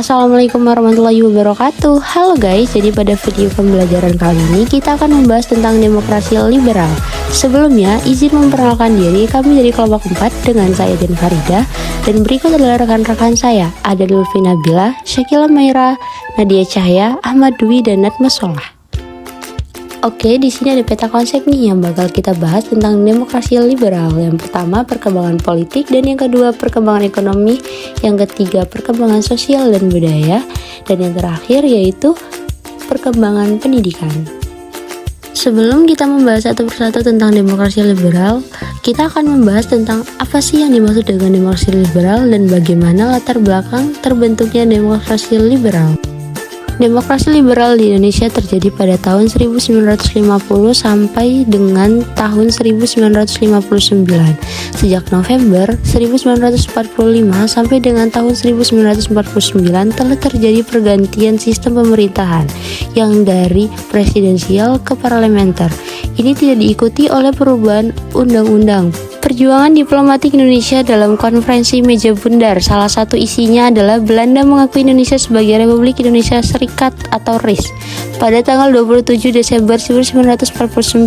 Assalamualaikum warahmatullahi wabarakatuh. Halo guys, jadi pada video pembelajaran kali ini kita akan membahas tentang demokrasi liberal. Sebelumnya, izin memperkenalkan diri, kami dari kelompok 4 dengan saya Din Farida. Dan berikut adalah rekan-rekan saya, ada Lutfi Nabila, Syakila Maira, Nadia Cahya, Ahmad Dwi, dan Natma Solah. Oke, di sini ada peta konsep nih yang bakal kita bahas tentang demokrasi liberal. Yang pertama, perkembangan politik, dan yang kedua, perkembangan ekonomi, yang ketiga, perkembangan sosial dan budaya, dan yang terakhir yaitu perkembangan pendidikan. Sebelum kita membahas satu persatu tentang demokrasi liberal, kita akan membahas tentang apa sih yang dimaksud dengan demokrasi liberal dan bagaimana latar belakang terbentuknya demokrasi liberal. Demokrasi liberal di Indonesia terjadi pada tahun 1950 sampai dengan tahun 1959. Sejak November 1945 sampai dengan tahun 1949 telah terjadi pergantian sistem pemerintahan yang dari presidensial ke parlementer. Ini tidak diikuti oleh perubahan undang-undang. Perjuangan diplomatik Indonesia dalam konferensi meja bundar, salah satu isinya adalah Belanda mengakui Indonesia sebagai Republik Indonesia Serikat atau RIS. Pada tanggal 27 Desember 1949,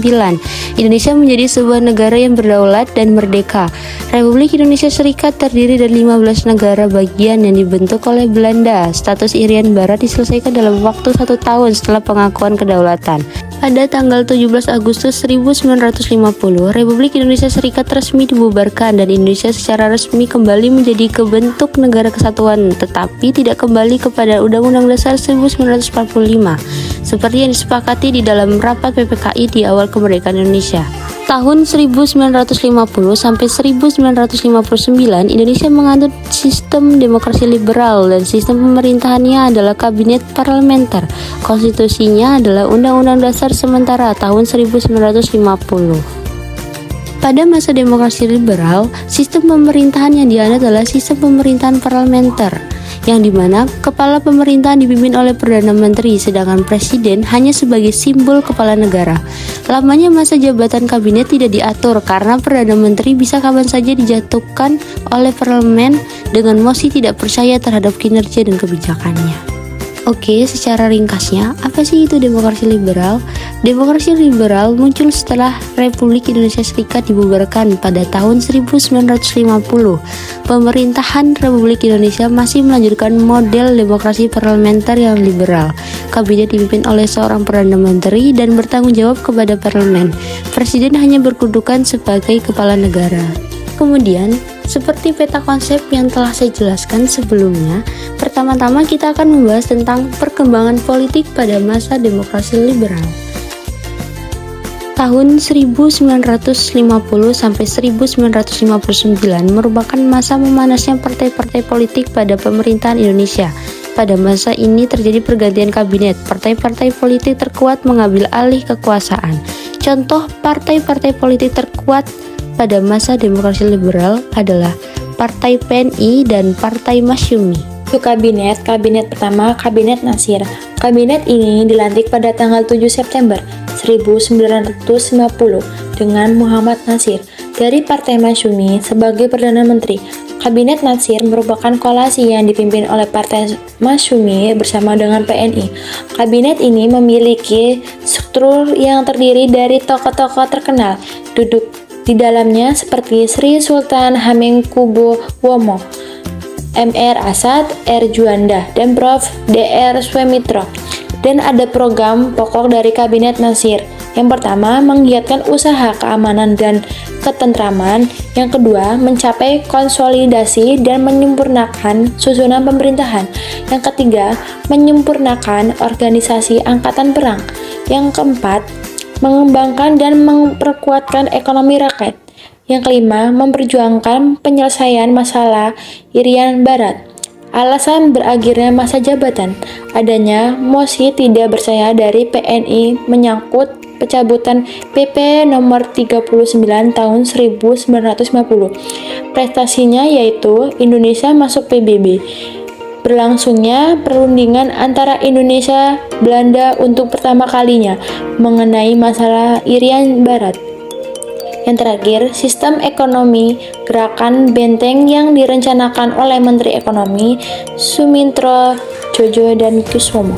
Indonesia menjadi sebuah negara yang berdaulat dan merdeka. Republik Indonesia Serikat terdiri dari 15 negara bagian yang dibentuk oleh Belanda. Status Irian Barat diselesaikan dalam waktu 1 tahun setelah pengakuan kedaulatan. Pada tanggal 17 Agustus 1950, Republik Indonesia Serikat resmi dibubarkan dan Indonesia secara resmi kembali menjadi kebentuk negara kesatuan, tetapi tidak kembali kepada Undang-Undang Dasar 1945 seperti yang disepakati di dalam rapat PPKI di awal kemerdekaan Indonesia. Tahun 1950 sampai 1959, Indonesia menganut sistem demokrasi liberal dan sistem pemerintahannya adalah kabinet parlementer. Konstitusinya adalah Undang-Undang Dasar sementara tahun 1950. Pada masa demokrasi liberal, sistem pemerintahan yang dianut adalah sistem pemerintahan parlementer, yang dimana kepala pemerintahan dipimpin oleh Perdana Menteri, sedangkan Presiden hanya sebagai simbol kepala negara. Lamanya masa jabatan kabinet tidak diatur karena Perdana Menteri bisa kapan saja dijatuhkan oleh parlemen dengan mosi tidak percaya terhadap kinerja dan kebijakannya. Oke, secara ringkasnya, apa sih itu demokrasi liberal? Demokrasi liberal muncul setelah Republik Indonesia Serikat dibubarkan pada tahun 1950. Pemerintahan Republik Indonesia masih melanjutkan model demokrasi parlementer yang liberal. Kabinet dipimpin oleh seorang Perdana Menteri dan bertanggung jawab kepada parlemen. Presiden hanya berkedudukan sebagai kepala negara. Kemudian, seperti peta konsep yang telah saya jelaskan sebelumnya, pertama-tama kita akan membahas tentang perkembangan politik pada masa demokrasi liberal. Tahun 1950 sampai 1959 merupakan masa memanasnya partai-partai politik pada pemerintahan Indonesia. Pada masa ini terjadi pergantian kabinet, partai-partai politik terkuat mengambil alih kekuasaan. Contoh partai-partai politik terkuat pada masa demokrasi liberal adalah Partai PNI dan Partai Masyumi. Untuk kabinet pertama, Kabinet Natsir. Kabinet ini dilantik pada tanggal 7 September 1950 dengan Muhammad Natsir dari Partai Masyumi sebagai Perdana Menteri. Kabinet Natsir merupakan koalisi yang dipimpin oleh Partai Masyumi bersama dengan PNI. Kabinet ini memiliki struktur yang terdiri dari tokoh-tokoh terkenal duduk di dalamnya seperti Sri Sultan Hamengkubuwono, M.R. Asad, R. Juanda, dan Prof. D.R. Sumitro. Dan ada program pokok dari Kabinet Natsir. Yang pertama, menggiatkan usaha keamanan dan ketentraman. Yang kedua, mencapai konsolidasi dan menyempurnakan susunan pemerintahan. Yang ketiga, menyempurnakan organisasi angkatan perang. Yang keempat, mengembangkan dan memperkuatkan ekonomi rakyat. Yang kelima, memperjuangkan penyelesaian masalah Irian Barat. Alasan berakhirnya masa jabatan, adanya mosi tidak percaya dari PNI menyangkut pencabutan PP nomor 39 tahun 1950. Prestasinya yaitu Indonesia masuk PBB. Berlangsungnya perundingan antara Indonesia Belanda untuk pertama kalinya mengenai masalah Irian Barat. Yang terakhir, sistem ekonomi gerakan benteng yang direncanakan oleh Menteri Ekonomi Sumintro Jojo dan Kuswomo.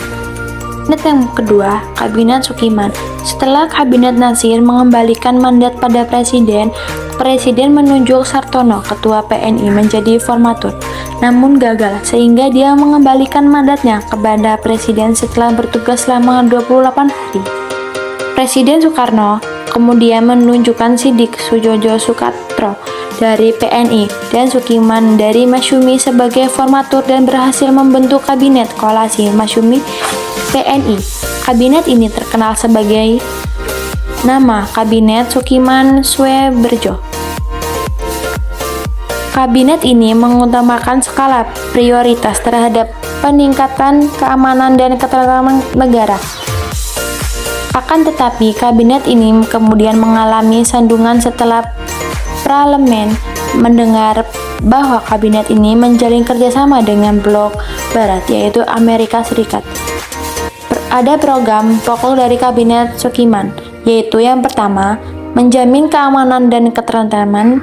Kabinet yang kedua, Kabinet Sukiman. Setelah Kabinet Natsir mengembalikan mandat pada Presiden menunjuk Sartono, Ketua PNI, menjadi formatur. Namun gagal, sehingga dia mengembalikan mandatnya kepada Presiden setelah bertugas selama 28 hari. Presiden Soekarno kemudian menunjukkan Sidik Soedjojo Soekatro dari PNI dan Sukiman dari Masyumi sebagai formatur dan berhasil membentuk Kabinet Koalisi Masyumi PNI. Kabinet ini terkenal sebagai nama Kabinet Sukiman Sweberjo. Kabinet ini mengutamakan skala prioritas terhadap peningkatan keamanan dan ketertiban negara. Akan tetapi, kabinet ini kemudian mengalami sandungan setelah parlemen mendengar bahwa kabinet ini menjalin kerjasama dengan blok barat, yaitu Amerika Serikat. Ada program pokok dari Kabinet Sukiman, yaitu yang pertama, menjamin keamanan dan ketentraman.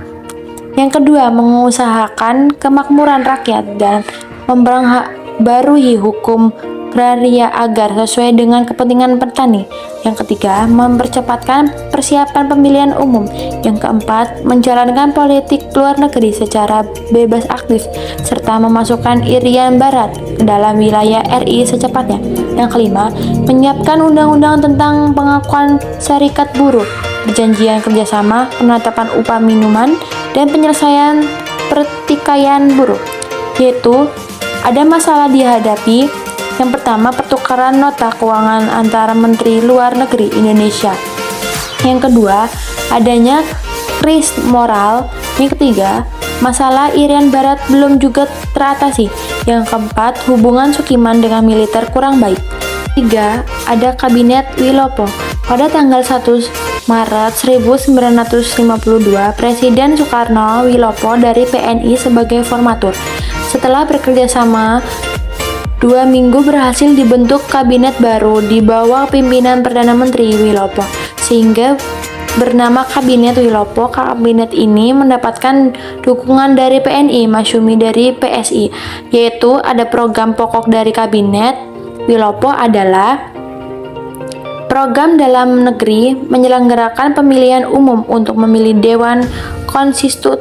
Yang kedua, mengusahakan kemakmuran rakyat dan memperbarui hukum agraria agar sesuai dengan kepentingan petani. Yang ketiga, mempercepatkan persiapan pemilihan umum. Yang keempat, menjalankan politik luar negeri secara bebas aktif, serta memasukkan Irian Barat ke dalam wilayah RI secepatnya. Yang kelima, menyiapkan undang-undang tentang pengakuan serikat buruh, perjanjian kerjasama, penetapan upah minuman, dan penyelesaian pertikaian buruh, yaitu ada masalah dihadapi. Yang pertama, pertukaran nota keuangan antara Menteri Luar Negeri Indonesia. Yang kedua, adanya krisis moral. Yang ketiga, masalah Irian Barat belum juga teratasi. Yang keempat, hubungan Sukiman dengan militer kurang baik. Tiga, ada Kabinet Wilopo. Pada tanggal 1 Maret 1952, Presiden Soekarno Wilopo dari PNI sebagai formatur. Setelah bekerja sama 2 minggu berhasil dibentuk kabinet baru di bawah pimpinan Perdana Menteri Wilopo, sehingga bernama Kabinet Wilopo. Kabinet ini mendapatkan dukungan dari PNI, Masyumi dari PSI, yaitu ada program pokok dari Kabinet Wilopo adalah program dalam negeri menyelenggarakan pemilihan umum untuk memilih Dewan Konstitut,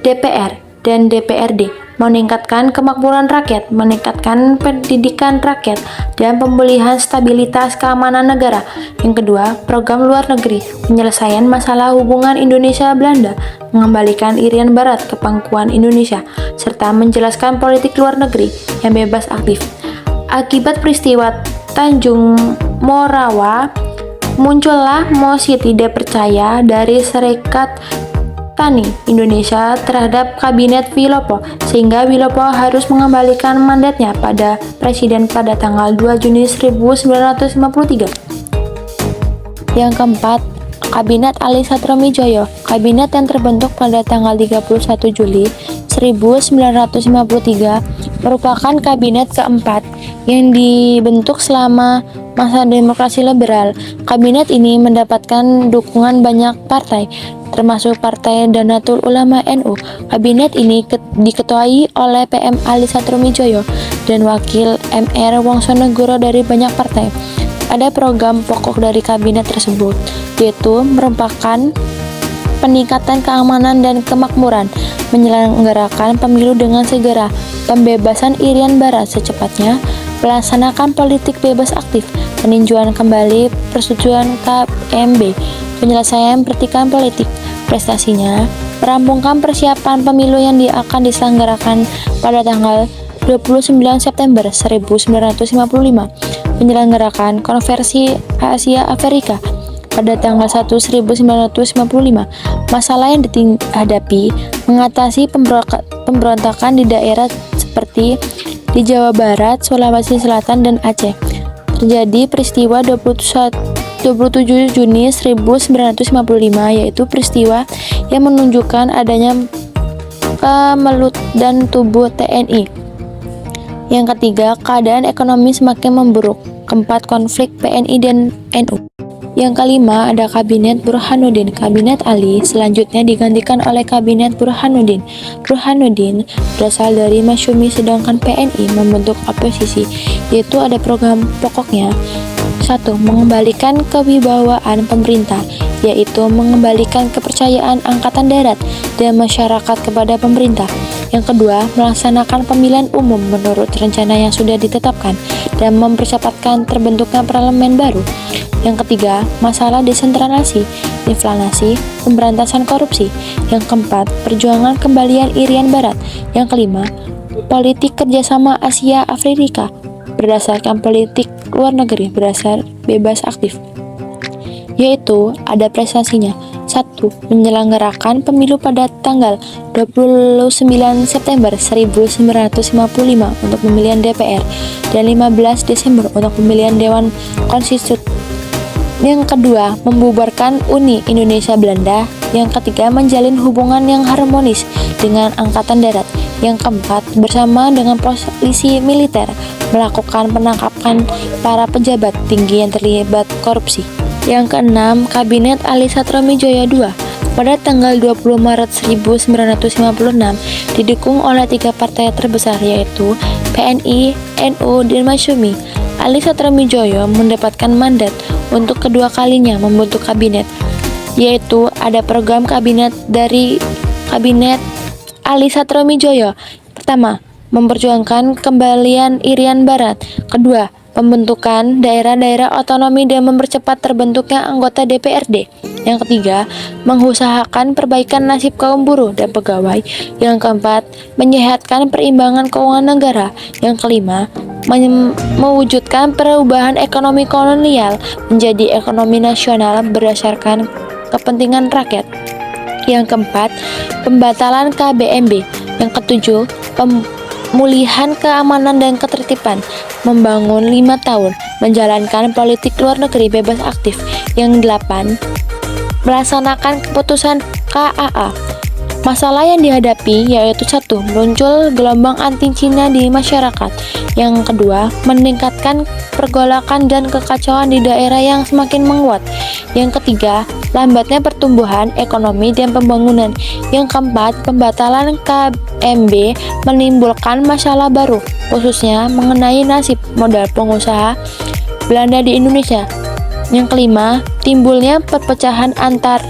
DPR, dan DPRD, meningkatkan kemakmuran rakyat, meningkatkan pendidikan rakyat, dan pemulihan stabilitas keamanan negara. Yang kedua, program luar negeri, penyelesaian masalah hubungan Indonesia-Belanda, mengembalikan Irian Barat ke pangkuan Indonesia, serta menjelaskan politik luar negeri yang bebas aktif. Akibat peristiwa Tanjung Morawa, muncullah mosi tidak percaya dari Serikat Tani Indonesia terhadap Kabinet Wilopo, sehingga Wilopo harus mengembalikan mandatnya pada Presiden pada tanggal 2 Juni 1953. Yang keempat, Kabinet Ali Satromijoyo. Kabinet yang terbentuk pada tanggal 31 Juli 1953 merupakan kabinet keempat yang dibentuk selama masa demokrasi liberal. Kabinet ini mendapatkan dukungan banyak partai, termasuk Partai Nahdlatul Ulama NU. Kabinet ini diketuai oleh PM Ali Satromijoyo dan Wakil MR Wongsonegoro dari banyak partai. Ada program pokok dari kabinet tersebut, yaitu merupakan peningkatan keamanan dan kemakmuran, menyelenggarakan pemilu dengan segera, pembebasan Irian Barat secepatnya, melaksanakan politik bebas aktif, peninjauan kembali persetujuan KMB, penyelesaian pertikaian politik. Prestasinya, merampungkan persiapan pemilu yang akan diselenggarakan pada tanggal 29 September 1955, menyelenggarakan konversi Asia Afrika pada tanggal 1 1955. Masalah yang dihadapi mengatasi pemberontakan di daerah seperti di Jawa Barat, Sulawesi Selatan, dan Aceh. Terjadi peristiwa 27 Juni 1955, yaitu peristiwa yang menunjukkan adanya kemelutan tubuh TNI. Yang ketiga, keadaan ekonomi semakin memburuk. Keempat, konflik PNI dan NU. Yang kelima ada Kabinet Burhanuddin. Kabinet Ali selanjutnya digantikan oleh Kabinet Burhanuddin. Burhanuddin berasal dari Masyumi sedangkan PNI membentuk oposisi, yaitu ada program pokoknya. 1. Mengembalikan kewibawaan pemerintah, yaitu mengembalikan kepercayaan Angkatan Darat dan masyarakat kepada pemerintah. Yang kedua, melaksanakan pemilihan umum menurut rencana yang sudah ditetapkan dan mempercepatkan terbentuknya parlemen baru. Yang ketiga, masalah desentralisasi, inflasi, pemberantasan korupsi. Yang keempat, perjuangan kembalian Irian Barat. Yang kelima, politik kerjasama Asia Afrika berdasarkan politik luar negeri berdasar bebas aktif, yaitu ada prestasinya. 1. Menyelenggarakan pemilu pada tanggal 29 September 1955 untuk pemilihan DPR dan 15 Desember untuk pemilihan Dewan Konstitusi. Yang kedua, membubarkan Uni Indonesia Belanda. Yang ketiga, menjalin hubungan yang harmonis dengan Angkatan Darat. Yang keempat, bersama dengan polisi militer melakukan penangkapan para pejabat tinggi yang terlibat korupsi. Yang keenam, Kabinet Ali Satromijoyo II pada tanggal 20 Maret 1956 didukung oleh 3 partai terbesar yaitu PNI, NU, dan Masyumi. Ali Satromijoyo mendapatkan mandat untuk kedua kalinya membentuk kabinet, yaitu ada program kabinet dari Kabinet Ali Satromijoyo. Pertama, memperjuangkan kembalian Irian Barat. Kedua, pembentukan daerah-daerah otonomi dan mempercepat terbentuknya anggota DPRD. Yang ketiga, mengusahakan perbaikan nasib kaum buruh dan pegawai. Yang keempat, menyehatkan perimbangan keuangan negara. Yang kelima, mewujudkan perubahan ekonomi kolonial menjadi ekonomi nasional berdasarkan kepentingan rakyat. Yang keempat, pembatalan KBMB. Yang ketujuh, pemulihan keamanan dan ketertiban, membangun 5 tahun, menjalankan politik luar negeri bebas aktif. Yang delapan, melaksanakan keputusan KAA. Masalah yang dihadapi yaitu 1. Muncul gelombang anti Cina di masyarakat. Yang kedua, meningkatkan pergolakan dan kekacauan di daerah yang semakin menguat. Yang ketiga, lambatnya pertumbuhan ekonomi dan pembangunan. Yang keempat, pembatalan KMB menimbulkan masalah baru, khususnya mengenai nasib modal pengusaha Belanda di Indonesia. Yang kelima, timbulnya perpecahan antar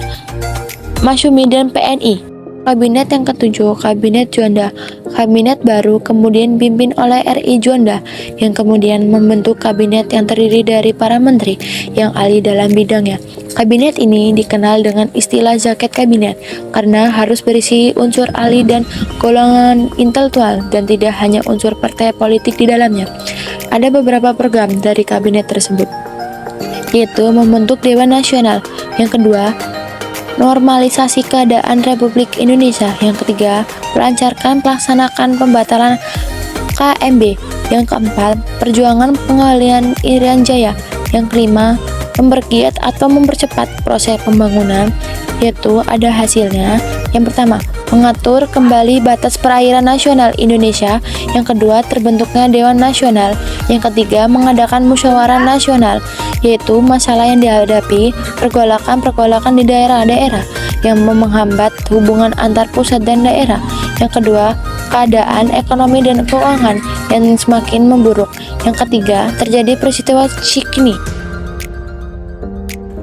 Masyumi dan PNI. Kabinet yang ketujuh, Kabinet Juanda. Kabinet baru kemudian dipimpin oleh RI Juanda, yang kemudian membentuk kabinet yang terdiri dari para menteri yang ahli dalam bidangnya. Kabinet ini dikenal dengan istilah jaket kabinet karena harus berisi unsur ahli dan golongan intelektual dan tidak hanya unsur partai politik di dalamnya. Ada beberapa program dari kabinet tersebut, yaitu membentuk Dewan Nasional. Yang kedua, normalisasi keadaan Republik Indonesia. Yang ketiga, melancarkan pelaksanaan pembatalan KMB. Yang keempat, perjuangan pengalihan Irian Jaya. Yang kelima, mempergiat atau mempercepat proses pembangunan, yaitu ada hasilnya. Yang pertama, mengatur kembali batas perairan nasional Indonesia. Yang kedua, terbentuknya Dewan Nasional. Yang ketiga, mengadakan musyawarah nasional, yaitu masalah yang dihadapi pergolakan di daerah-daerah yang menghambat hubungan antar pusat dan daerah. Yang kedua, keadaan ekonomi dan keuangan yang semakin memburuk. Yang ketiga, terjadi peristiwa Cikni.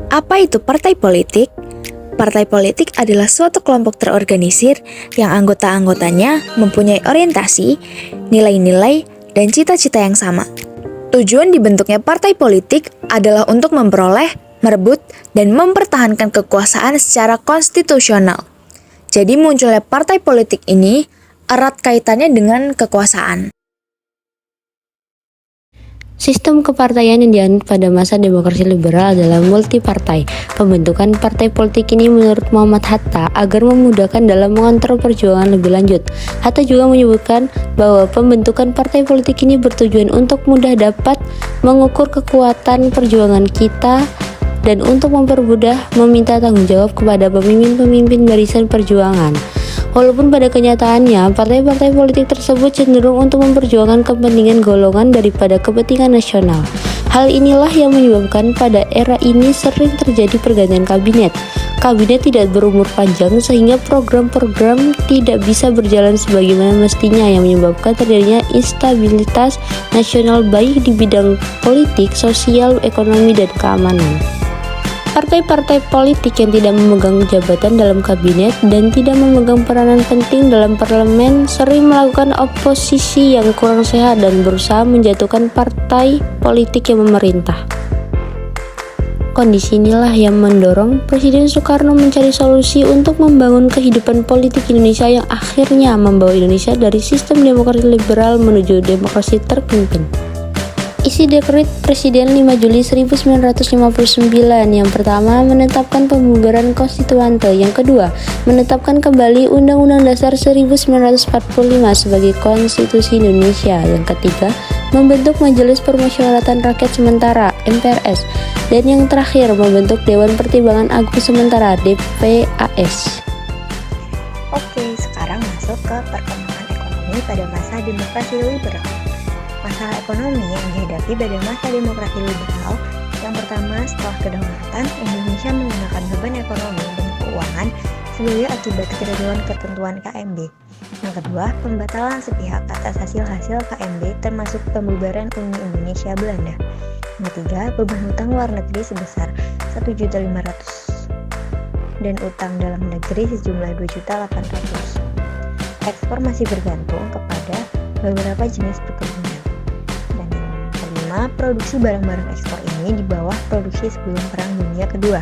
Apa itu partai politik? Partai politik adalah suatu kelompok terorganisir yang anggota-anggotanya mempunyai orientasi, nilai-nilai, dan cita-cita yang sama. Tujuan dibentuknya partai politik adalah untuk memperoleh, merebut, dan mempertahankan kekuasaan secara konstitusional. Jadi munculnya partai politik ini erat kaitannya dengan kekuasaan. Sistem kepartaian yang dianut pada masa demokrasi liberal adalah multipartai. Pembentukan partai politik ini menurut Muhammad Hatta agar memudahkan dalam mengontrol perjuangan lebih lanjut. Hatta juga menyebutkan bahwa pembentukan partai politik ini bertujuan untuk mudah dapat mengukur kekuatan perjuangan kita dan untuk mempermudah meminta tanggung jawab kepada pemimpin-pemimpin barisan perjuangan. Walaupun pada kenyataannya, partai-partai politik tersebut cenderung untuk memperjuangkan kepentingan golongan daripada kepentingan nasional. Hal inilah yang menyebabkan pada era ini sering terjadi pergantian kabinet. Kabinet tidak berumur panjang sehingga program-program tidak bisa berjalan sebagaimana mestinya yang menyebabkan terjadinya instabilitas nasional baik di bidang politik, sosial, ekonomi, dan keamanan. Partai-partai politik yang tidak memegang jabatan dalam kabinet dan tidak memegang peranan penting dalam parlemen sering melakukan oposisi yang kurang sehat dan berusaha menjatuhkan partai politik yang memerintah. Kondisi inilah yang mendorong Presiden Soekarno mencari solusi untuk membangun kehidupan politik Indonesia yang akhirnya membawa Indonesia dari sistem demokrasi liberal menuju demokrasi terpimpin. Isi dekret Presiden 5 Juli 1959 yang pertama menetapkan pembubaran konstituante, yang kedua menetapkan kembali Undang-Undang Dasar 1945 sebagai konstitusi Indonesia, yang ketiga membentuk Majelis Permusyawaratan Rakyat Sementara (MPRS), dan yang terakhir membentuk Dewan Pertimbangan Agung Sementara (DPAS). Oke, sekarang masuk ke perkembangan ekonomi pada masa demokrasi liberal. Masalah ekonomi yang dihadapi pada masa demokrasi liberal, yang pertama, setelah kedaulatan, Indonesia menggunakan beban ekonomi dan keuangan sebagai akibat ketentuan ketentuan KMB. Yang kedua, pembatalan sepihak atas hasil-hasil KMB termasuk pembubaran Uni Indonesia Belanda. Yang ketiga, beban hutang luar negeri sebesar 1.500.000 dan utang dalam negeri sejumlah 2.800.000. Ekspor masih bergantung kepada beberapa jenis perkebunan. Produksi barang-barang ekspor ini di bawah produksi sebelum Perang Dunia Kedua.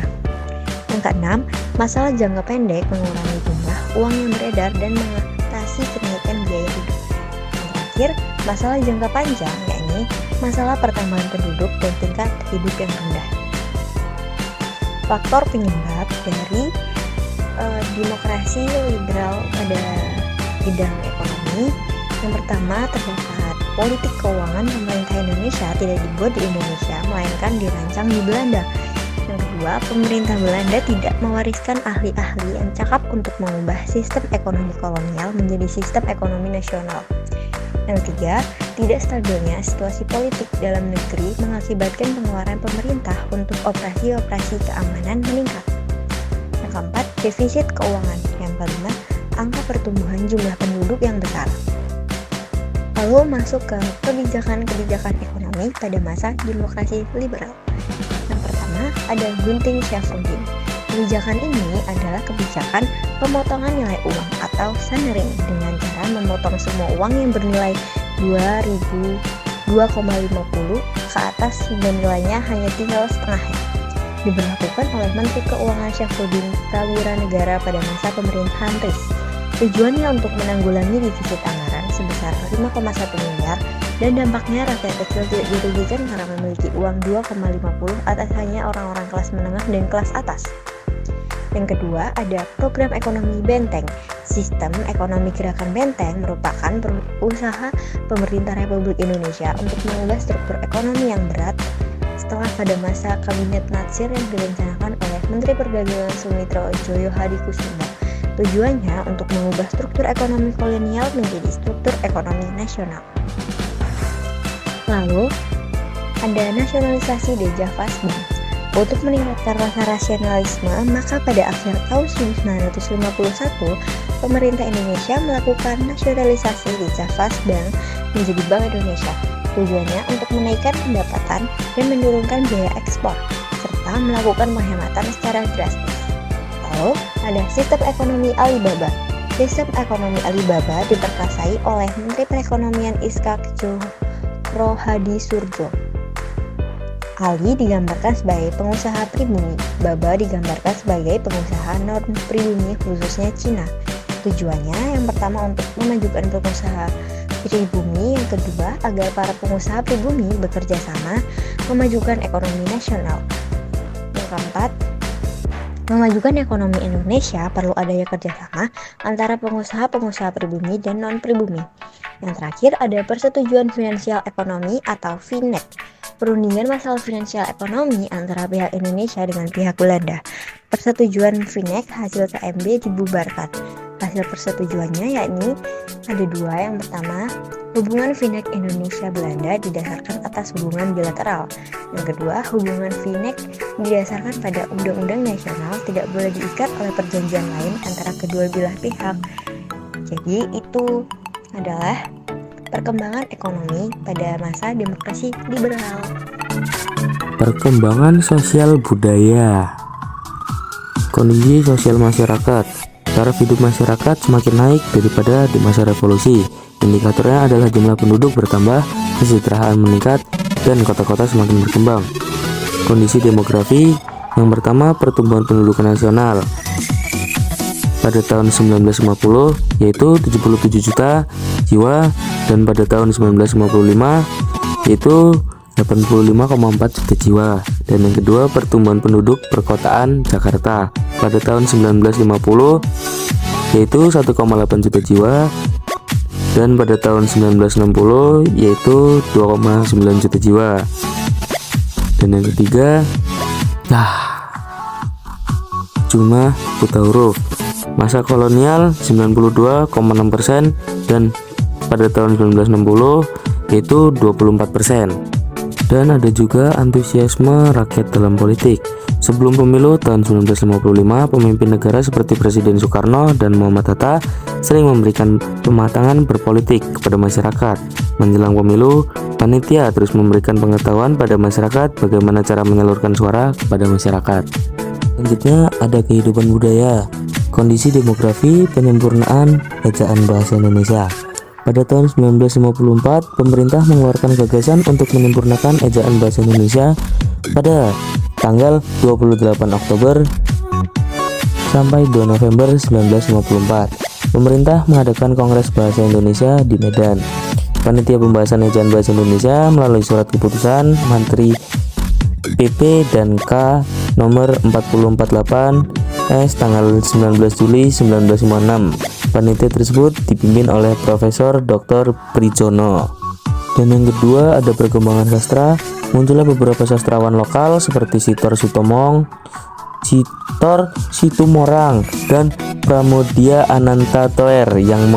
Yang keenam, masalah jangka pendek mengurangi jumlah uang yang beredar dan mengatasi kenaikan biaya hidup. Yang terakhir, masalah jangka panjang, yakni masalah pertambahan penduduk dan tingkat hidup yang rendah. Faktor penyebab dari demokrasi liberal pada bidang ekonomi, yang pertama terdapat politik keuangan pemerintah Indonesia tidak dibuat di Indonesia, melainkan dirancang di Belanda. Yang kedua, pemerintah Belanda tidak mewariskan ahli-ahli yang cakap untuk mengubah sistem ekonomi kolonial menjadi sistem ekonomi nasional. Yang ketiga, tidak stabilnya situasi politik dalam negeri mengakibatkan pengeluaran pemerintah untuk operasi-operasi keamanan meningkat. Yang keempat, defisit keuangan. Yang kelima, angka pertumbuhan jumlah penduduk yang besar. Lalu masuk ke kebijakan-kebijakan ekonomi pada masa demokrasi liberal. Yang pertama ada gunting sheaffolding. Kebijakan ini adalah kebijakan pemotongan nilai uang atau sunering dengan cara memotong semua uang yang bernilai 2,50 ke atas hingga nilainya hanya tinggal setengahnya. Diberlakukan oleh Menteri Keuangan Sheaffolding Prawira Negara pada masa pemerintahan RIS. Tujuannya untuk menanggulangi defisit anggaran sebesar 5,1 miliar dan dampaknya rakyat kecil tidak dirugikan karena memiliki uang 2,50 atas hanya orang-orang kelas menengah dan kelas atas. Yang kedua ada program ekonomi benteng. Sistem ekonomi gerakan benteng merupakan usaha pemerintah Republik Indonesia untuk mengubah struktur ekonomi yang berat setelah pada masa Kabinet Natsir yang direncanakan oleh Menteri Perdagangan Sumitro Joyo Hadikusumo. Tujuannya untuk mengubah struktur ekonomi kolonial menjadi struktur ekonomi nasional. Lalu, ada nasionalisasi Dejavas Bank. Untuk meningkatkan rasa rasionalisme, maka pada akhir tahun 1951, pemerintah Indonesia melakukan nasionalisasi Dejavas Bank menjadi Bank Indonesia. Tujuannya untuk menaikkan pendapatan dan menurunkan biaya ekspor, serta melakukan penghematan secara drastis. Lalu, ada sistem ekonomi Alibaba. Sistem ekonomi Alibaba diperkasai oleh Menteri Perekonomian Ishak Chokro Hadi Surjo. Ali digambarkan sebagai pengusaha pribumi, Baba digambarkan sebagai pengusaha non-pribumi khususnya Cina. Tujuannya yang pertama untuk memajukan pengusaha pribumi, yang kedua agar para pengusaha pribumi bekerja sama memajukan ekonomi nasional. Yang keempat, memajukan ekonomi Indonesia perlu adanya kerjasama antara pengusaha-pengusaha pribumi dan non-pribumi. Yang terakhir ada persetujuan finansial ekonomi atau FINEK. Perundingan masalah finansial ekonomi antara pihak Indonesia dengan pihak Belanda. Persetujuan FINEK hasil KMB dibubarkan. Hasil persetujuannya yakni ada dua. Yang pertama, Hubungan Vinek Indonesia-Belanda didasarkan atas hubungan bilateral. Yang kedua, hubungan Vinek didasarkan pada undang-undang nasional, tidak boleh diikat oleh perjanjian lain antara kedua belah pihak. Jadi itu adalah perkembangan ekonomi pada masa demokrasi liberal. Perkembangan sosial budaya. Kondisi sosial masyarakat. Taraf hidup masyarakat semakin naik daripada di masa revolusi. Indikatornya adalah jumlah penduduk bertambah, kesejahteraan meningkat, dan kota-kota semakin berkembang. Kondisi demografi. Yang pertama, pertumbuhan penduduk nasional. Pada tahun 1950 yaitu 77 juta jiwa, dan pada tahun 1955 yaitu 85,4 juta jiwa. Dan yang kedua, pertumbuhan penduduk perkotaan Jakarta pada tahun 1950 yaitu 1,8 juta jiwa, dan pada tahun 1960 yaitu 2,9 juta jiwa. Dan yang ketiga, jumlah buta huruf. Masa kolonial 92,6%, dan pada tahun 1960 yaitu 24%. Dan ada juga antusiasme rakyat dalam politik. Sebelum pemilu tahun 1955, pemimpin negara seperti Presiden Soekarno dan Muhammad Hatta sering memberikan pematangan berpolitik kepada masyarakat. Menjelang pemilu, panitia terus memberikan pengetahuan pada masyarakat bagaimana cara menyalurkan suara kepada masyarakat. Selanjutnya ada kehidupan budaya. Kondisi demografi, penyempurnaan ejaan bahasa Indonesia. Pada tahun 1954, pemerintah mengeluarkan gagasan untuk menyempurnakan ejaan bahasa Indonesia pada tanggal 28 Oktober sampai 2 November 1954. Pemerintah mengadakan Kongres Bahasa Indonesia di Medan. Panitia pembahasan ejaan bahasa Indonesia melalui surat keputusan Menteri PP dan K nomor 4048 S tanggal 19 Juli 1956. Panitia tersebut dipimpin oleh Profesor Dr. Prijono. Dan yang kedua ada perkembangan sastra. Munculnya beberapa sastrawan lokal seperti Sitor Situmorang dan Pramoedya Ananta Toer yang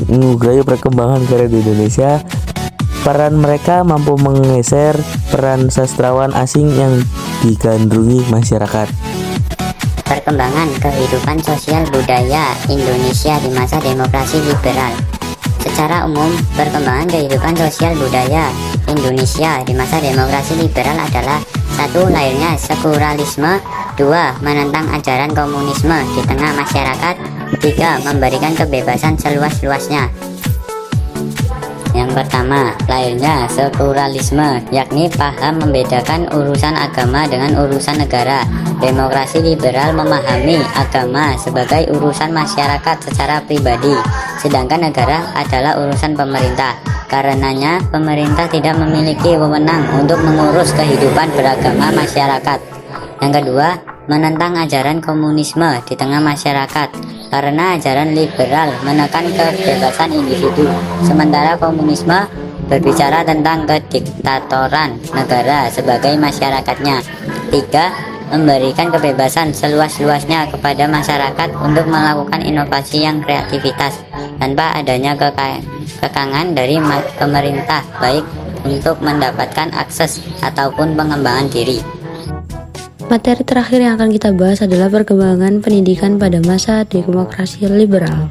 mengurai perkembangan karya di Indonesia. Peran mereka mampu menggeser peran sastrawan asing yang digandrungi masyarakat. Perkembangan kehidupan sosial budaya Indonesia di masa demokrasi liberal. Secara umum, perkembangan kehidupan sosial budaya Indonesia di masa demokrasi liberal adalah: 1. Lahirnya sekularilisme, 2. Menentang ajaran komunisme di tengah masyarakat, 3. Memberikan kebebasan seluas-luasnya. Yang pertama, lahirnya sekularilisme, yakni paham membedakan urusan agama dengan urusan negara. Demokrasi liberal memahami agama sebagai urusan masyarakat secara pribadi, sedangkan negara adalah urusan pemerintah. Karenanya, pemerintah tidak memiliki wewenang untuk mengurus kehidupan beragama masyarakat. Yang kedua, menentang ajaran komunisme di tengah masyarakat, karena ajaran liberal menekan kebebasan individu, sementara komunisme berbicara tentang kediktatoran negara sebagai masyarakatnya. 3. Memberikan kebebasan seluas-luasnya kepada masyarakat untuk melakukan inovasi yang kreativitas tanpa adanya kekangan dari pemerintah, baik untuk mendapatkan akses ataupun pengembangan diri. Materi terakhir yang akan kita bahas adalah perkembangan pendidikan pada masa demokrasi liberal.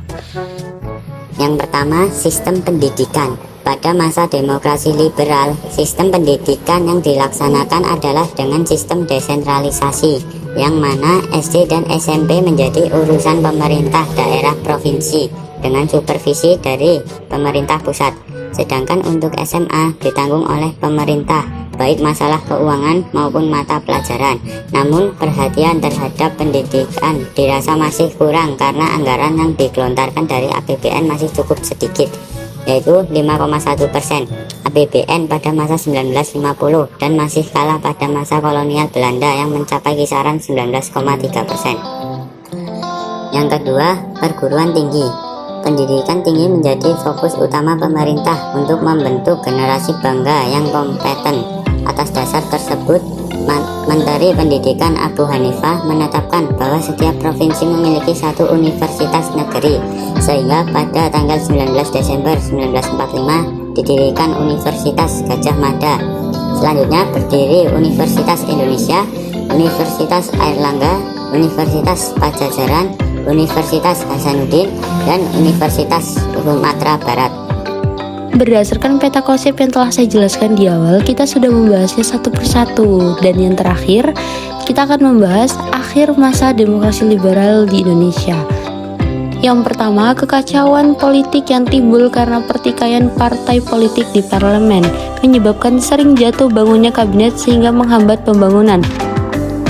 Yang pertama, sistem pendidikan. Pada masa demokrasi liberal, sistem pendidikan yang dilaksanakan adalah dengan sistem desentralisasi, yang mana SD dan SMP menjadi urusan pemerintah daerah provinsi dengan supervisi dari pemerintah pusat. Sedangkan untuk SMA ditanggung oleh pemerintah, baik masalah keuangan maupun mata pelajaran. Namun perhatian terhadap pendidikan dirasa masih kurang karena anggaran yang digelontarkan dari APBN masih cukup sedikit, yaitu 5,1% APBN pada masa 1950 dan masih kalah pada masa kolonial Belanda yang mencapai kisaran 19,3%. Yang kedua, perguruan tinggi. Pendidikan tinggi menjadi fokus utama pemerintah untuk membentuk generasi bangga yang kompeten. Atas dasar tersebut, Menteri Pendidikan Abu Hanifah menetapkan bahwa setiap provinsi memiliki satu universitas negeri, sehingga pada tanggal 19 Desember 1945 didirikan Universitas Gadjah Mada. Selanjutnya berdiri Universitas Indonesia, Universitas Airlangga, Universitas Pajajaran, Universitas Hasanuddin, dan Universitas Sumatera Barat. Berdasarkan peta konsep yang telah saya jelaskan di awal, kita sudah membahasnya satu persatu. Dan yang terakhir, kita akan membahas akhir masa demokrasi liberal di Indonesia. Yang pertama, kekacauan politik yang timbul karena pertikaian partai politik di parlemen menyebabkan sering jatuh bangunnya kabinet sehingga menghambat pembangunan.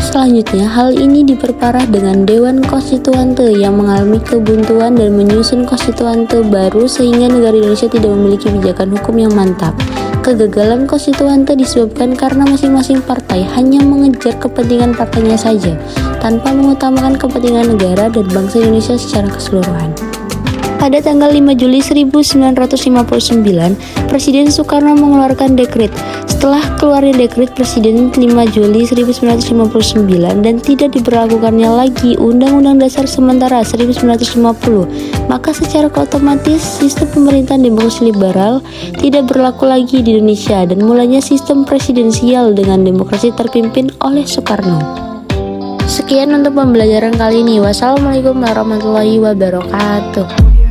Selanjutnya, hal ini diperparah dengan Dewan Konstituante yang mengalami kebuntuan dan menyusun konstituante baru sehingga negara Indonesia tidak memiliki pijakan hukum yang mantap. Kegagalan konstituante disebabkan karena masing-masing partai hanya mengejar kepentingan partainya saja, tanpa mengutamakan kepentingan negara dan bangsa Indonesia secara keseluruhan. Pada tanggal 5 Juli 1959, Presiden Soekarno mengeluarkan dekret. Setelah keluarnya dekret Presiden 5 Juli 1959 dan tidak diberlakukannya lagi Undang-Undang Dasar Sementara 1950, maka secara otomatis sistem pemerintahan demokrasi liberal tidak berlaku lagi di Indonesia dan mulainya sistem presidensial dengan demokrasi terpimpin oleh Soekarno. Sekian untuk pembelajaran kali ini. Wassalamualaikum warahmatullahi wabarakatuh.